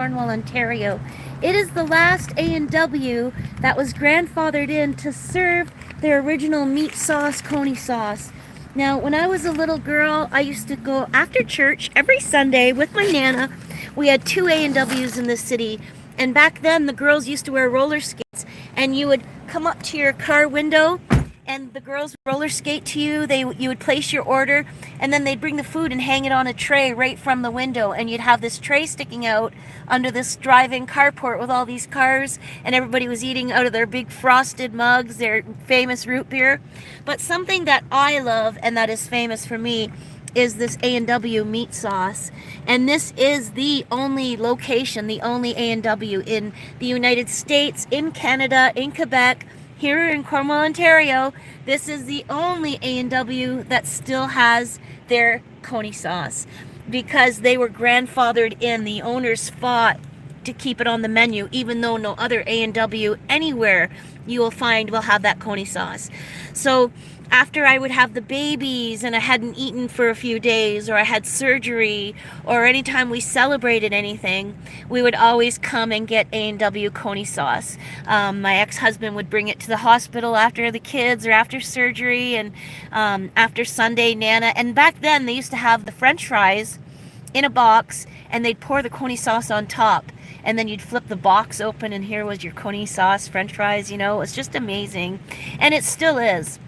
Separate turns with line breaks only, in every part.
Cornwall, Ontario. It is the last A&W that was grandfathered in to serve their original meat sauce, Coney sauce. Now, when I was a little girl, I used to go after church every Sunday with my Nana. We had two A&Ws in the city, and back then the girls used to wear roller skates, and you would come up to your car window and the girls would roller skate to you. You would place your order, and then they'd bring the food and hang it on a tray right from the window, and you'd have this tray sticking out under this drive-in carport with all these cars, and everybody was eating out of their big frosted mugs, their famous root beer. But something that I love and that is famous for me is this A&W meat sauce, and this is the only location, the only A&W in the United States, in Canada, in Quebec, here in Cornwall, Ontario. This is the only A&W that still has their Coney sauce because they were grandfathered in. The owners fought to keep it on the menu, even though no other A&W anywhere you will find will have that Coney sauce. So after I would have the babies and I hadn't eaten for a few days, or I had surgery, or anytime we celebrated anything, we would always come and get A&W Coney sauce. My ex-husband would bring it to the hospital after the kids or after surgery, and after Sunday Nana. And back then they used to have the French fries in a box, and they'd pour the Coney sauce on top, and then you'd flip the box open and here was your Coney sauce French fries. You know, it's just amazing, and it still is.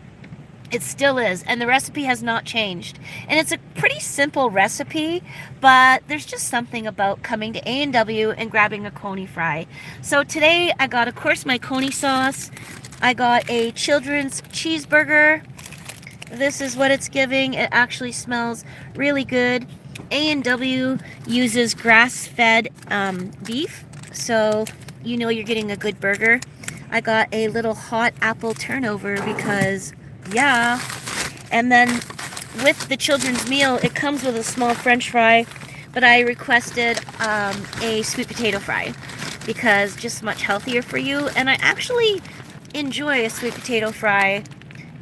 It still is, and the recipe has not changed. And it's a pretty simple recipe, but there's just something about coming to A&W and grabbing a Coney fry. So today I got, of course, my Coney sauce. I got a children's cheeseburger. This is what it's giving. It actually smells really good. A&W uses grass-fed beef, so you know you're getting a good burger. I got a little hot apple turnover because yeah. And then with the children's meal, it comes with a small French fry, but I requested a sweet potato fry because just much healthier for you. And I actually enjoy a sweet potato fry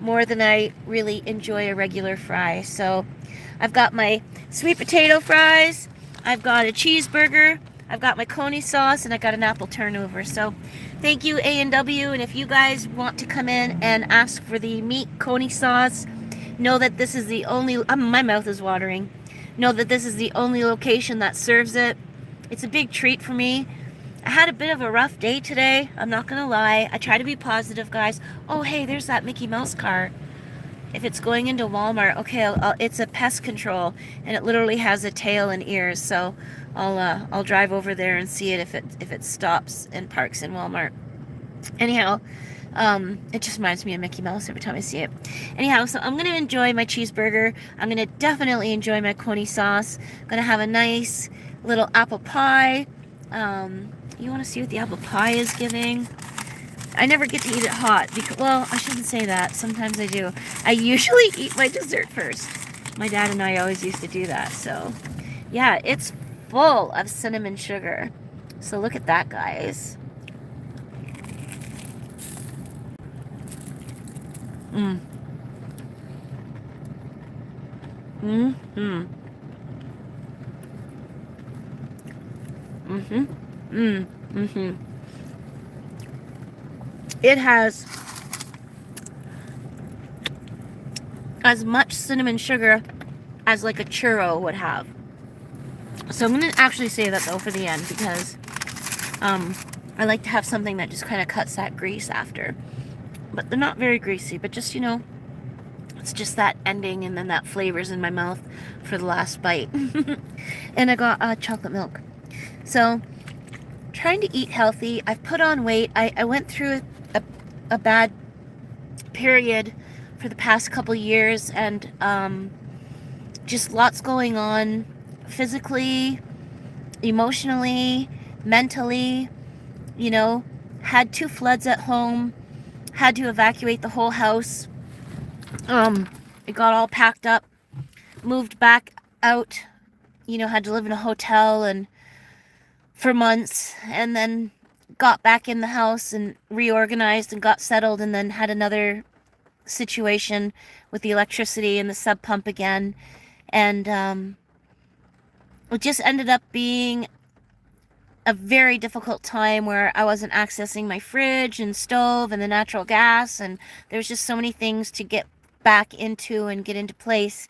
more than I really enjoy a regular fry. So I've got my sweet potato fries, I've got a cheeseburger, I've got my Coney sauce, and I got an apple turnover. So thank you, A&W, and if you guys want to come in and ask for the meat Coney sauce, know that this is the only, my mouth is watering, know that this is the only location that serves it. It's a big treat for me. I had a bit of a rough day today, I'm not gonna lie. I try to be positive, guys. Oh, hey, there's that Mickey Mouse car. If it's going into Walmart, okay, it's a pest control, and it literally has a tail and ears, so I'll drive over there and see it if it stops and parks in Walmart. Anyhow, it just reminds me of Mickey Mouse every time I see it. Anyhow, so I'm gonna enjoy my cheeseburger. I'm gonna definitely enjoy my Coney sauce. I'm gonna have a nice little apple pie. You want to see what the apple pie is giving? I never get to eat it hot because, well, I shouldn't say that. Sometimes I do. I usually eat my dessert first. My dad and I always used to do that. So, yeah, it's full of cinnamon sugar. So look at that, guys. Mmm. Mm-hmm. Mm-hmm. Mm. Mm-hmm. It has as much cinnamon sugar as like a churro would have. So I'm going to actually save that though for the end because I like to have something that just kind of cuts that grease after. But they're not very greasy, but just, you know, it's just that ending and then that flavors in my mouth for the last bite. And I got chocolate milk. So trying to eat healthy. I've put on weight. I went through a bad period for the past couple years, and just lots going on physically, emotionally, mentally. You know, had 2 floods at home, had to evacuate the whole house. It got all packed up, moved back out, you know, had to live in a hotel and for months, and then got back in the house and reorganized and got settled, and then had another situation with the electricity and the sub pump again, and it just ended up being a very difficult time where I wasn't accessing my fridge and stove and the natural gas, and there's just so many things to get back into and get into place.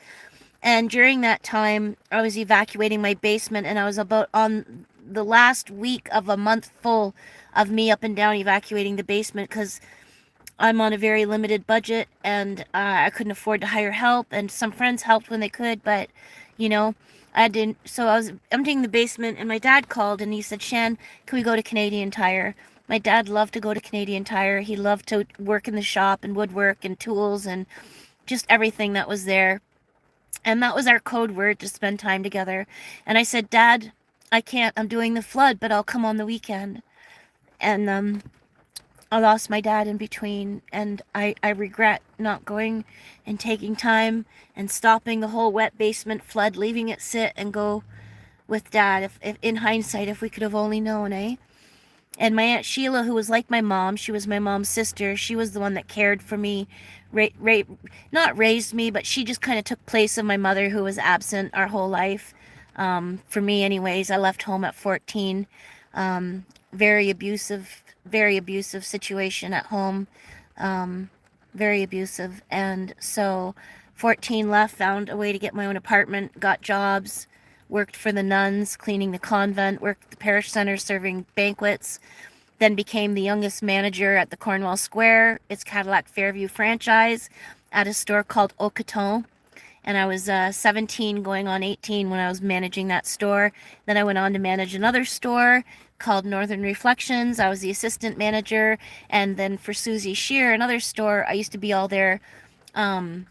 And during that time, I was evacuating my basement, and I was about on the last week of a month full of me up and down evacuating the basement because I'm on a very limited budget, and I couldn't afford to hire help. And some friends helped when they could, but you know, I didn't. So I was emptying the basement, and my dad called and he said, "Shan, can we go to Canadian Tire?" My dad loved to go to Canadian Tire. He loved to work in the shop and woodwork and tools and just everything that was there. And that was our code word to spend time together. And I said, "Dad, I can't. I'm doing the flood, but I'll come on the weekend." And I lost my dad in between, and I regret not going and taking time and stopping the whole wet basement flood, leaving it sit and go with dad. If in hindsight, if we could have only known, eh? And my Aunt Sheila, who was like my mom, she was my mom's sister. She was the one that cared for me, not raised me, but she just kind of took place of my mother, who was absent our whole life. For me, anyways, I left home at 14. Very abusive, very abusive situation at home. Um, very abusive. And so 14 left, found a way to get my own apartment, got jobs, worked for the nuns, cleaning the convent, worked at the parish center serving banquets, then became the youngest manager at the Cornwall Square, its Cadillac Fairview franchise, at a store called Okoton. And I was 17 going on 18 when I was managing that store. Then I went on to manage another store called Northern Reflections. I was the assistant manager. And then for Susie Shear, another store, I used to be all their um,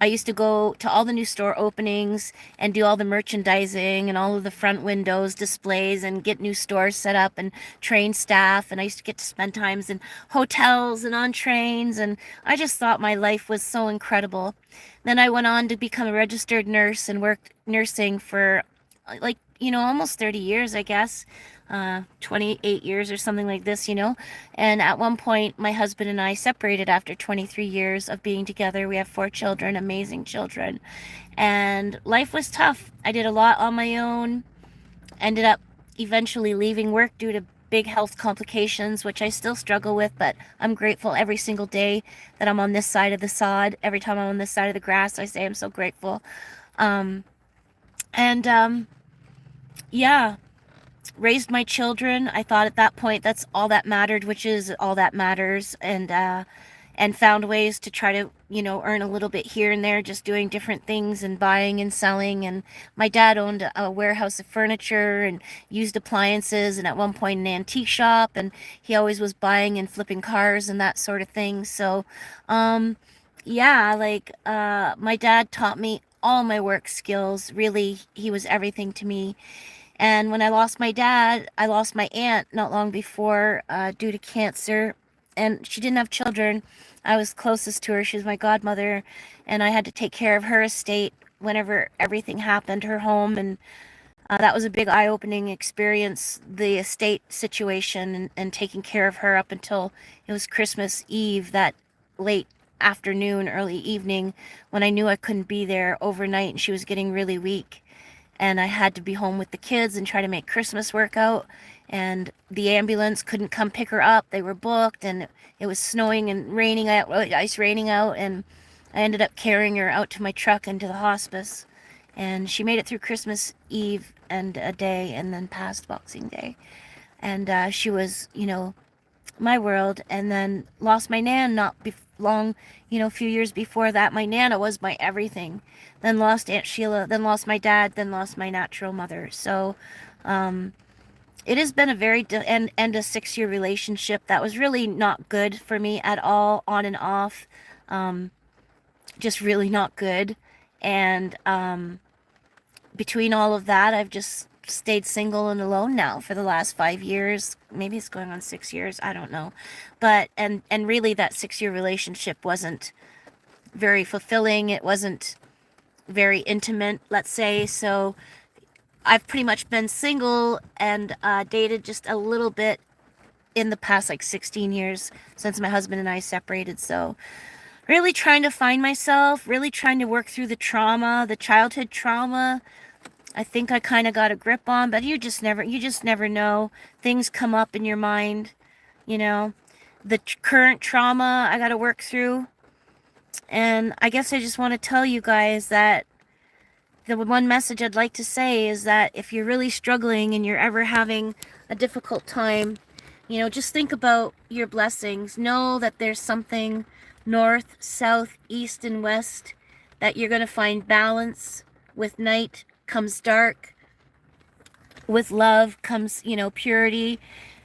I used to go to all the new store openings and do all the merchandising and all of the front windows displays and get new stores set up and train staff. And I used to get to spend times in hotels and on trains. And I just thought my life was so incredible. Then I went on to become a registered nurse and worked nursing for like, almost 30 years, I guess. 28 years or something like this. And at one point, my husband and I separated after 23 years of being together. We have 4 children, amazing children. And life was tough. I did a lot on my own. Ended up eventually leaving work due to big health complications, which I still struggle with, but I'm grateful every single day that I'm on this side of the sod. Every time I'm on this side of the grass, I say I'm so grateful. Um, and yeah, raised my children. I thought at that point that's all that mattered, which is all that matters, and found ways to try to, earn a little bit here and there, just doing different things and buying and selling. And my dad owned a warehouse of furniture and used appliances, and at one point an antique shop, and he always was buying and flipping cars and that sort of thing. So, yeah, like my dad taught me all my work skills. Really, he was everything to me. And when I lost my dad, I lost my aunt not long before due to cancer. And she didn't have children. I was closest to her. She was my godmother. And I had to take care of her estate whenever everything happened, her home. And that was a big eye opening experience, the estate situation, and taking care of her up until it was Christmas Eve, that late afternoon, early evening, when I knew I couldn't be there overnight and she was getting really weak, and I had to be home with the kids and try to make Christmas work out. And the ambulance couldn't come pick her up. They were booked, and it was snowing and raining out, ice raining out, and I ended up carrying her out to my truck and to the hospice. And she made it through Christmas Eve and a day, and then past Boxing Day. And she was, my world. And then lost my nan not long, a few years before that. My nana was my everything. Then lost Aunt Sheila, then lost my dad, then lost my natural mother. So it has been a and a 6-year relationship that was really not good for me at all, on and off. Just really not good. And between all of that, I've just stayed single and alone now for the last 5 years. Maybe it's going on 6 years. I don't know. But and really, that 6-year relationship wasn't very fulfilling. It wasn't very intimate, let's say. So I've pretty much been single and dated just a little bit in the past like 16 years since my husband and I separated. So really trying to find myself, really trying to work through the trauma, the childhood trauma, I think I kind of got a grip on, but you just never know. Things come up in your mind, you know. The current trauma I got to work through. And I guess I just want to tell you guys that the one message I'd like to say is that if you're really struggling and you're ever having a difficult time, you know, just think about your blessings. Know that there's something north, south, east, and west, that you're going to find balance. With night comes dark. With love comes, you know, purity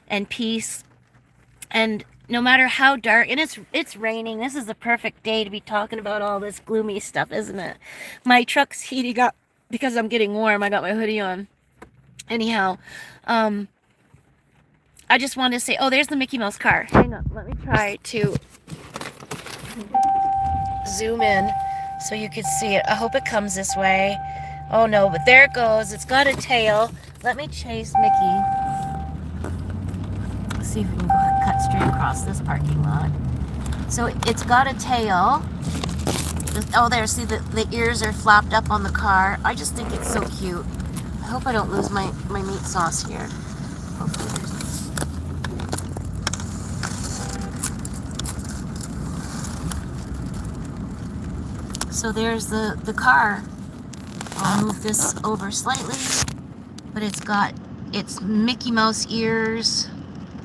and peace. And no matter how dark, and it's raining. This is the perfect day to be talking about all this gloomy stuff, isn't it? My truck's heating up because I'm getting warm. I got my hoodie on. Anyhow, I just wanted to say, oh, there's the Mickey Mouse car. Hang on, let me try to zoom in so you can see it. I hope it comes this way. Oh no, but there it goes. It's got a tail. Let me chase Mickey. Let's see if we can go cut straight across this parking lot. So it's got a tail. Oh, there, see the ears are flapped up on the car. I just think it's so cute. I hope I don't lose my meat sauce here. Hopefully so there's the car. I'll move this over slightly, but it's Mickey Mouse ears,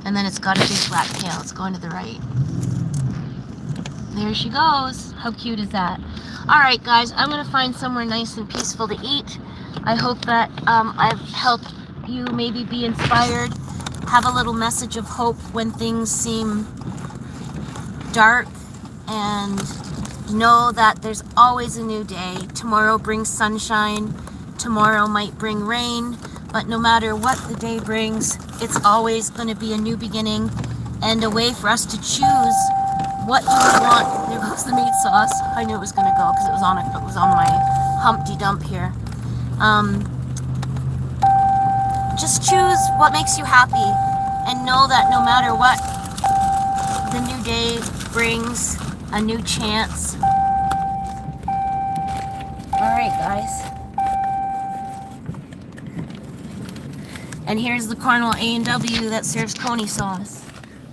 and then it's got a big black tail. It's going to the right. There she goes. How cute is that? Alright guys, I'm going to find somewhere nice and peaceful to eat. I hope that I've helped you maybe be inspired, have a little message of hope when things seem dark, and know that there's always a new day. Tomorrow brings sunshine, tomorrow might bring rain, but no matter what the day brings, it's always going to be a new beginning and a way for us to choose what do we want. There goes the meat sauce. I knew it was going to go because it was on my Humpty Dump here. Just choose what makes you happy, and know that no matter what the new day brings, a new chance. Alright guys. And here's the Cornwall A&W that serves Coney sauce.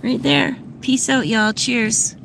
Right there. Peace out, y'all. Cheers.